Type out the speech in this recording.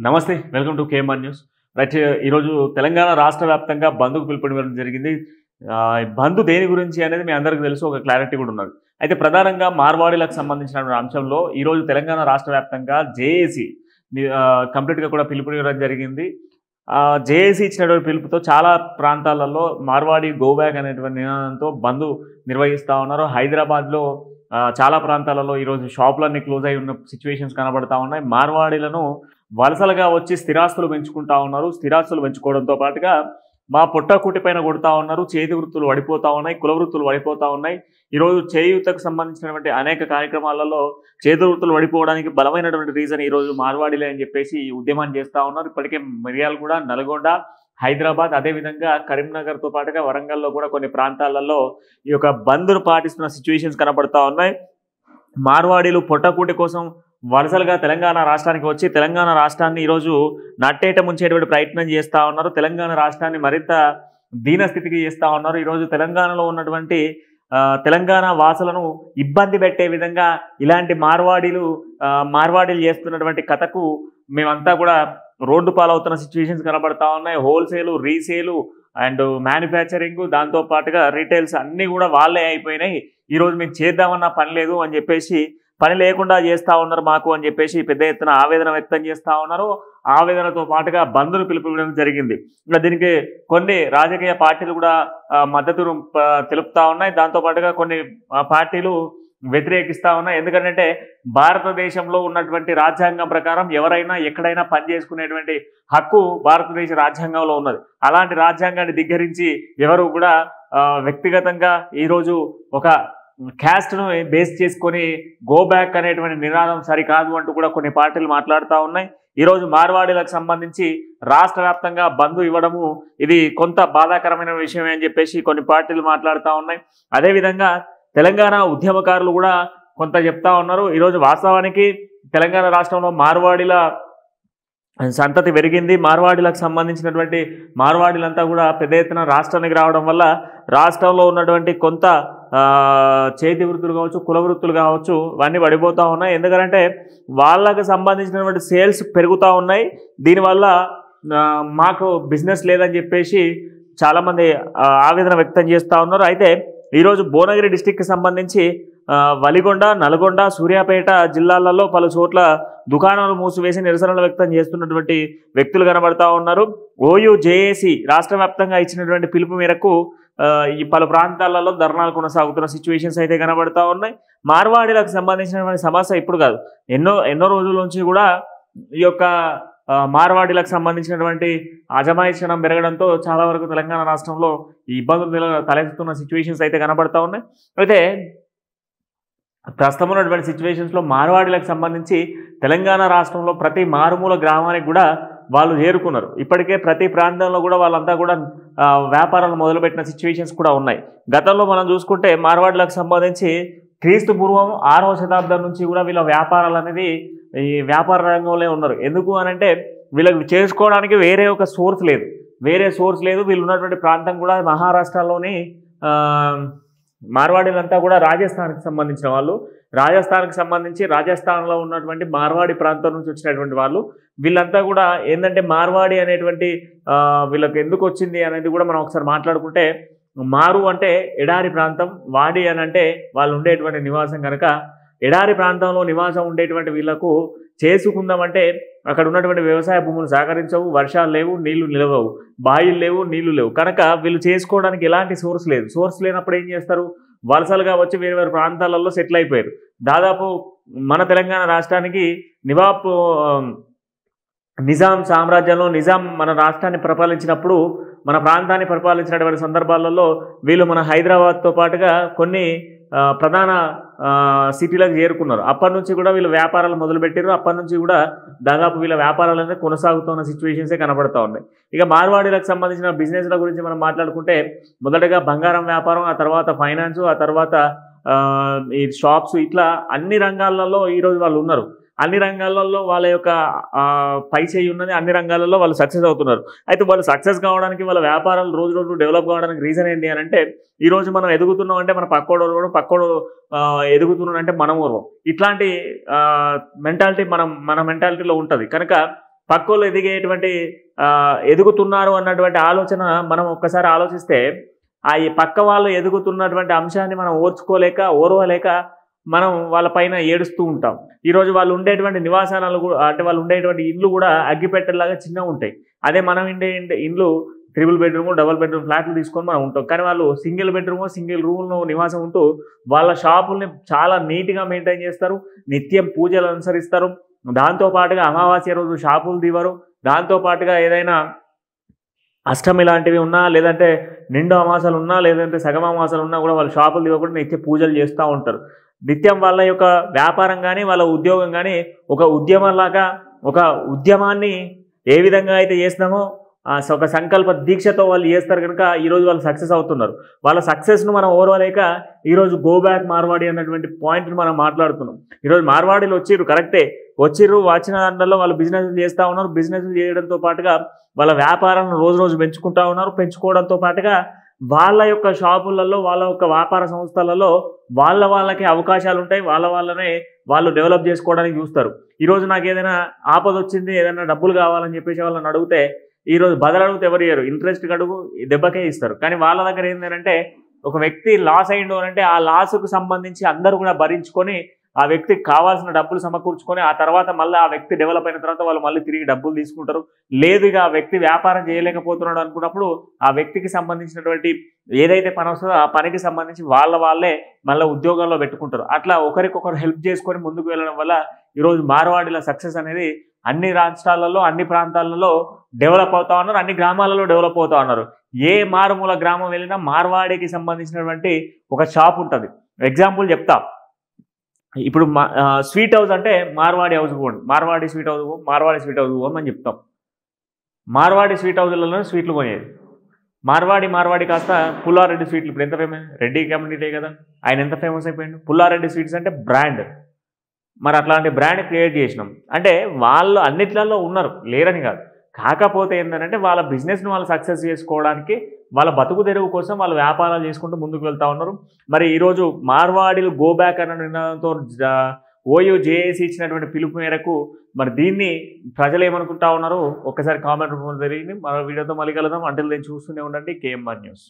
నమస్తే welcome to KMR news. Right, ఈరోజు తెలంగాణ రాష్ట్ర వ్యాప్తంగా బంద్కు పిలుపునివ్వడం జరిగింది. బంద్ దేని గురించి అనేది మీ అందరికీ తెలుసు, ఒక క్లారిటీ కూడా ఉన్నది. అయితే ప్రధానంగా మార్వాడీలకు సంబంధించిన అంశంలో ఈరోజు తెలంగాణ రాష్ట్ర వ్యాప్తంగా జేఏసీ కంప్లీట్గా కూడా పిలుపునివ్వడం జరిగింది. జేఏసీ ఇచ్చినటువంటి పిలుపుతో చాలా ప్రాంతాలలో మార్వాడి గో బ్యాక్ అనేటువంటి నినాదంతో బంద్ నిర్వహిస్తూ ఉన్నారు. హైదరాబాద్లో చాలా ప్రాంతాలలో ఈరోజు షాపులన్నీ క్లోజ్ అయి ఉన్న సిచ్యువేషన్స్ కనబడతా ఉన్నాయి. మార్వాడీలను వలసలుగా వచ్చి స్థిరాస్తులు పెంచుకుంటా ఉన్నారు. స్థిరాస్తులు పెంచుకోవడంతో పాటుగా మా పొట్టకుటి పైన కొడతా ఉన్నారు. చేతి వృత్తులు పడిపోతూ ఉన్నాయి, కుల వృత్తులు పడిపోతూ ఉన్నాయి. ఈరోజు చేయూతకు సంబంధించినటువంటి అనేక కార్యక్రమాలలో చేతి వృత్తులు పడిపోవడానికి బలమైనటువంటి రీజన్ ఈరోజు మార్వాడీలే అని చెప్పేసి ఈ ఉద్యమాన్ని చేస్తూ ఉన్నారు. ఇప్పటికే మిర్యాలగూడ, నల్గొండ, హైదరాబాద్, అదేవిధంగా కరీంనగర్తో పాటుగా వరంగల్లో కూడా కొన్ని ప్రాంతాలలో ఈ యొక్క బంద్ను పాటిస్తున్న సిచ్యువేషన్స్ కనబడతా ఉన్నాయి. మార్వాడీలు పొట్టకూటి కోసం వలసలుగా తెలంగాణ రాష్ట్రానికి వచ్చి తెలంగాణ రాష్ట్రాన్ని ఈరోజు నట్టేట ముంచేటువంటి ప్రయత్నం చేస్తూ ఉన్నారు. తెలంగాణ రాష్ట్రాన్ని మరింత దీనస్థితికి చేస్తూ ఉన్నారు. ఈరోజు తెలంగాణలో ఉన్నటువంటి తెలంగాణ వాసులను ఇబ్బంది పెట్టే విధంగా ఇలాంటి మార్వాడీలు చేస్తున్నటువంటి కథకు మేమంతా కూడా రోడ్డు పాలవుతున్న సిచ్యువేషన్స్ కనబడతా ఉన్నాయి. హోల్సేలు, రీసేలు అండ్ మ్యానుఫ్యాక్చరింగ్, దాంతో పాటుగా రీటైల్స్ అన్నీ కూడా వాళ్ళే అయిపోయినాయి. ఈరోజు మేము చేద్దామన్న పని లేదు అని చెప్పేసి, పని లేకుండా చేస్తూ ఉన్నారు మాకు అని చెప్పేసి పెద్ద ఎత్తున ఆవేదన వ్యక్తం చేస్తూ ఉన్నారు. ఆవేదనతో పాటుగా బంద్ను పిలుపునివ్వడం జరిగింది. ఇంకా దీనికి కొన్ని రాజకీయ పార్టీలు కూడా మద్దతును తెలుపుతా ఉన్నాయి. దాంతోపాటుగా కొన్ని పార్టీలు వ్యతిరేకిస్తూ ఉన్నాయి. ఎందుకంటే భారతదేశంలో ఉన్నటువంటి రాజ్యాంగం ప్రకారం ఎవరైనా ఎక్కడైనా పనిచేసుకునేటువంటి హక్కు భారతదేశ రాజ్యాంగంలో ఉన్నది. అలాంటి రాజ్యాంగాన్ని ధిక్కరించి ఎవరు కూడా వ్యక్తిగతంగా ఈరోజు ఒక క్యాస్ట్ను బేస్ చేసుకొని గో బ్యాక్ అనేటువంటి నినాదం సరికాదు అంటూ కూడా కొన్ని పార్టీలు మాట్లాడుతూ ఉన్నాయి. ఈరోజు మార్వాడీలకు సంబంధించి రాష్ట్ర వ్యాప్తంగా బంద్ ఇవ్వడము ఇది కొంత బాధాకరమైన విషయమే అని చెప్పేసి కొన్ని పార్టీలు మాట్లాడుతూ ఉన్నాయి. అదేవిధంగా తెలంగాణ ఉద్యమకారులు కూడా కొంత చెప్తా ఉన్నారు. ఈరోజు వాస్తవానికి తెలంగాణ రాష్ట్రంలో మార్వాడీల సంతతి పెరిగింది. మార్వాడీలకు సంబంధించినటువంటి మార్వాడీలంతా కూడా పెద్ద ఎత్తున రాష్ట్రానికి రావడం వల్ల రాష్ట్రంలో ఉన్నటువంటి కొంత చేతి వృత్తులు కావచ్చు, కుల వృత్తులు కావచ్చు, ఇవన్నీ పడిపోతూ ఉన్నాయి. ఎందుకంటే వాళ్ళకు సంబంధించినటువంటి సేల్స్ పెరుగుతూ ఉన్నాయి. దీనివల్ల మాకు బిజినెస్ లేదని చెప్పేసి చాలామంది ఆవేదన వ్యక్తం చేస్తూ ఉన్నారు. అయితే ఈరోజు భువనగిరి డిస్టిక్కి సంబంధించి వలిగొండ, నల్గొండ, సూర్యాపేట జిల్లాలలో పలు చోట్ల దుకాణాలు మూసివేసి నిరసనలు వ్యక్తం చేస్తున్నటువంటి వ్యక్తులు కనబడతా ఉన్నారు. ఓయూజేఏసీ రాష్ట్ర వ్యాప్తంగా ఇచ్చినటువంటి పిలుపు మేరకు ఈ పలు ప్రాంతాలలో ధర్నాలు కొనసాగుతున్న సిచ్యువేషన్స్ అయితే కనబడతా ఉన్నాయి. మార్వాడీలకు సంబంధించినటువంటి సమస్య ఇప్పుడు కాదు, ఎన్నో రోజుల నుంచి కూడా ఈ యొక్క మార్వాడీలకు సంబంధించినటువంటి అజమాయిషణం పెరగడంతో చాలా వరకు తెలంగాణ రాష్ట్రంలో ఈ ఇబ్బందులు తలెత్తుతున్న సిచ్యువేషన్స్ అయితే కనబడతా ఉన్నాయి. అయితే ప్రస్తుతం ఉన్నటువంటి సిచ్యువేషన్స్లో మార్వాడీలకు సంబంధించి తెలంగాణ రాష్ట్రంలో ప్రతి మారుమూల గ్రామానికి కూడా వాళ్ళు చేరుకున్నారు. ఇప్పటికే ప్రతి ప్రాంతంలో కూడా వాళ్ళంతా కూడా వ్యాపారాలు మొదలుపెట్టిన సిచ్యువేషన్స్ కూడా ఉన్నాయి. గతంలో మనం చూసుకుంటే మార్వాడీలకు సంబంధించి క్రీస్తు పూర్వం 6వ శతాబ్దం నుంచి కూడా వీళ్ళ వ్యాపారాలు అనేది ఈ వ్యాపార రంగంలో ఉన్నారు. ఎందుకు అనంటే వీళ్ళకి చేసుకోవడానికి వేరే ఒక సోర్స్ లేదు. వీళ్ళు ఉన్నటువంటి ప్రాంతం కూడా మహారాష్ట్రలోని మార్వాడీలంతా కూడా రాజస్థాన్కి సంబంధించిన వాళ్ళు. రాజస్థాన్లో ఉన్నటువంటి మార్వాడి ప్రాంతం నుంచి వచ్చినటువంటి వాళ్ళు. వీళ్ళంతా కూడా ఏంటంటే మార్వాడి అనేటువంటి వీళ్ళకి ఎందుకు వచ్చింది అనేది కూడా మనం ఒకసారి మాట్లాడుకుంటే, మారు అంటే ఎడారి ప్రాంతం, వాడి అని అంటే వాళ్ళు ఉండేటువంటి నివాసం కనుక ఎడారి ప్రాంతంలో నివాసం ఉండేటువంటి వీళ్ళకు చేసుకుందామంటే అక్కడ ఉన్నటువంటి వ్యవసాయ భూములు సహకరించవు, వర్షాలు లేవు, నీళ్లు నిలవవు, బాయిలు లేవు, నీళ్లు లేవు. కనుక వీళ్ళు చేసుకోవడానికి ఎలాంటి సోర్స్ లేదు. సోర్స్ లేనప్పుడు ఏం చేస్తారు? వలసలుగా వచ్చి వేరే ప్రాంతాలలో సెటిల్ అయిపోయారు. దాదాపు మన తెలంగాణ రాష్ట్రానికి నిజాం సామ్రాజ్యంలో నిజాం మన రాష్ట్రాన్ని పరిపాలించినప్పుడు, మన ప్రాంతాన్ని పరిపాలించినటువంటి సందర్భాలలో వీళ్ళు మన హైదరాబాద్తో పాటుగా కొన్ని ప్రధాన సిటీలకు చేరుకున్నారు. అప్పటి నుంచి కూడా వీళ్ళు వ్యాపారాలు మొదలుపెట్టారు. అప్పటి నుంచి కూడా దాదాపు వీళ్ళ వ్యాపారాలు అనేది కొనసాగుతున్న సిచ్యువేషన్సే కనబడతా ఉన్నాయి. ఇక మార్వాడీలకు సంబంధించిన బిజినెస్ల గురించి మనం మాట్లాడుకుంటే మొదటగా బంగారం వ్యాపారం, ఆ తర్వాత ఫైనాన్స్, ఆ తర్వాత ఈ షాప్స్, ఇట్లా అన్ని రంగాలలో ఈరోజు వాళ్ళు ఉన్నారు. అన్ని రంగాలలో వాళ్ళ యొక్క పై చేయి ఉన్నది. అన్ని రంగాలలో వాళ్ళు సక్సెస్ అవుతున్నారు. అయితే వాళ్ళు సక్సెస్ కావడానికి, వాళ్ళ వ్యాపారాలు రోజు రోజు డెవలప్ కావడానికి రీజన్ ఏంటి అని అంటే, ఈరోజు మనం ఎదుగుతున్నాం అంటే మన పక్కోడు ఎదుగుతున్నాడు అంటే మనం ఊర్వం. ఇట్లాంటి మెంటాలిటీ మన మెంటాలిటీలో ఉంటుంది. కనుక పక్కోళ్ళు ఎదిగేటువంటి ఎదుగుతున్నారు అన్నటువంటి ఆలోచన మనం ఒక్కసారి ఆలోచిస్తే ఈ పక్క వాళ్ళు ఎదుగుతున్నటువంటి అంశాన్ని మనం ఓర్వలేక మనం వాళ్ళ పైన ఏడుస్తూ ఉంటాం. ఈరోజు వాళ్ళు ఉండేటువంటి నివాసాలు అంటే వాళ్ళు ఉండేటువంటి ఇండ్లు కూడా అగ్గిపెట్టెలాగా చిన్నగా ఉంటాయి. అదే మనం ఇండ్లు 3 బెడ్రూమ్, డబుల్ బెడ్రూమ్ ఫ్లాట్లు తీసుకొని మనం ఉంటాం. కానీ వాళ్ళు సింగిల్ బెడ్రూమ్, సింగిల్ రూమ్లో నివాసం ఉంటూ వాళ్ళ షాపుల్ని చాలా నీట్గా మెయింటైన్ చేస్తారు. నిత్యం పూజలు అనుసరిస్తారు. దాంతోపాటుగా అమావాస్య రోజు షాపులు తీవరు. దాంతోపాటుగా ఏదైనా అష్టమి లాంటివి ఉన్నా, లేదంటే నిండు అమాసాలు ఉన్నా, లేదంటే సగం అమాసాలు ఉన్నా కూడా వాళ్ళు షాపులు తీవకుండా నిత్య పూజలు చేస్తూ ఉంటారు. నిత్యం వాళ్ళ యొక్క వ్యాపారం కానీ వాళ్ళ ఉద్యోగం కానీ ఒక ఉద్యమంలాగా, ఒక ఉద్యమాన్ని ఏ విధంగా అయితే చేస్తున్నామో ఒక సంకల్ప దీక్షతో వాళ్ళు చేస్తారు కనుక ఈరోజు వాళ్ళు సక్సెస్ అవుతున్నారు. వాళ్ళ సక్సెస్ను మనం ఓర్వలేక ఈరోజు గో బ్యాక్ మార్వాడి అన్నటువంటి పాయింట్ని మనం మాట్లాడుతున్నాం. ఈరోజు మార్వాడీలు వచ్చిర్రు, కరెక్టే వచ్చిర్రు, వచ్చిన దాంట్లో వాళ్ళు బిజినెస్లు చేస్తూ ఉన్నారు. బిజినెస్లు చేయడంతో పాటుగా వాళ్ళ వ్యాపారాలను రోజు పెంచుకుంటూ ఉన్నారు. పెంచుకోవడంతో పాటుగా వాళ్ళ యొక్క షాపులలో, వాళ్ళ యొక్క వ్యాపార సంస్థలలో వాళ్ళకి అవకాశాలు ఉంటాయి. వాళ్ళనే వాళ్ళు డెవలప్ చేసుకోవడానికి చూస్తారు. ఈరోజు నాకు ఏదైనా ఆపద వచ్చింది, ఏదైనా డబ్బులు కావాలని చెప్పేసి వాళ్ళని అడిగితే ఈరోజు బదులడిగితే ఎవరు ఇయ్యరు, ఇంట్రెస్ట్ అడుగు దెబ్బకే ఇస్తారు. కానీ వాళ్ళ దగ్గర ఏంటంటే ఒక వ్యక్తి లాస్ అయిండు అంటే ఆ లాస్కు సంబంధించి అందరూ కూడా భరించుకొని ఆ వ్యక్తికి కావాల్సిన డబ్బులు సమకూర్చుకొని ఆ తర్వాత మళ్ళీ ఆ వ్యక్తి డెవలప్ అయిన తర్వాత వాళ్ళు మళ్ళీ తిరిగి డబ్బులు తీసుకుంటారు. లేదు ఇక ఆ వ్యక్తి వ్యాపారం చేయలేకపోతున్నాడు అనుకున్నప్పుడు ఆ వ్యక్తికి సంబంధించినటువంటి ఏదైతే పని వస్తుందో ఆ పనికి సంబంధించి వాళ్ళే మళ్ళీ ఉద్యోగంలో పెట్టుకుంటారు. అట్లా ఒకరికొకరు హెల్ప్ చేసుకొని ముందుకు వెళ్ళడం వల్ల ఈరోజు మార్వాడీల సక్సెస్ అనేది అన్ని రాష్ట్రాలలో, అన్ని ప్రాంతాలలో డెవలప్ అవుతా ఉన్నారు. అన్ని గ్రామాలలో డెవలప్ అవుతా ఉన్నారు. ఏ మారుమూల గ్రామం వెళ్ళినా మార్వాడికి సంబంధించినటువంటి ఒక షాప్ ఉంటుంది. ఎగ్జాంపుల్ చెప్తా. ఇప్పుడు స్వీట్ హౌస్ అంటే మార్వాడి హౌస్ పోండి, మార్వాడి స్వీట్ హౌస్ అని చెప్తాం. మార్వాడి స్వీట్ హౌస్లలో స్వీట్లు కొనేది. మార్వాడి కాస్త పుల్లారెడ్డి స్వీట్లు ఇప్పుడు ఎంత ఫేమస్, రెడ్డి కమ్యూనిటీ కదా, ఆయన ఎంత ఫేమస్ అయిపోయింది. పుల్లారెడ్డి స్వీట్స్ అంటే బ్రాండ్. మరి అట్లాంటి బ్రాండ్ క్రియేట్ చేసినాం అంటే వాళ్ళు అన్నిట్లలో ఉన్నారు, లేరని కాదు. కాకపోతే ఏంటంటే వాళ్ళ బిజినెస్ను వాళ్ళు సక్సెస్ చేసుకోవడానికి, వాళ్ళ బతుకు తెరువు కోసం వాళ్ళు వ్యాపారాలు చేసుకుంటూ ముందుకు వెళ్తూ ఉన్నారు. మరి ఈరోజు మార్వాడీలు గో బ్యాక్ అన్న నినాదంతో ఓయూజేఏసీ ఇచ్చినటువంటి పిలుపు మేరకు మరి దీన్ని ప్రజలు ఏమనుకుంటా ఉన్నారు ఒక్కసారి కామెంట్ రూపంలో తెలియని మరో వీడియోతో మళ్ళీ కలుద్దాం. అంటిల్ దెన్ చూస్తూనే ఉండండి KMR న్యూస్.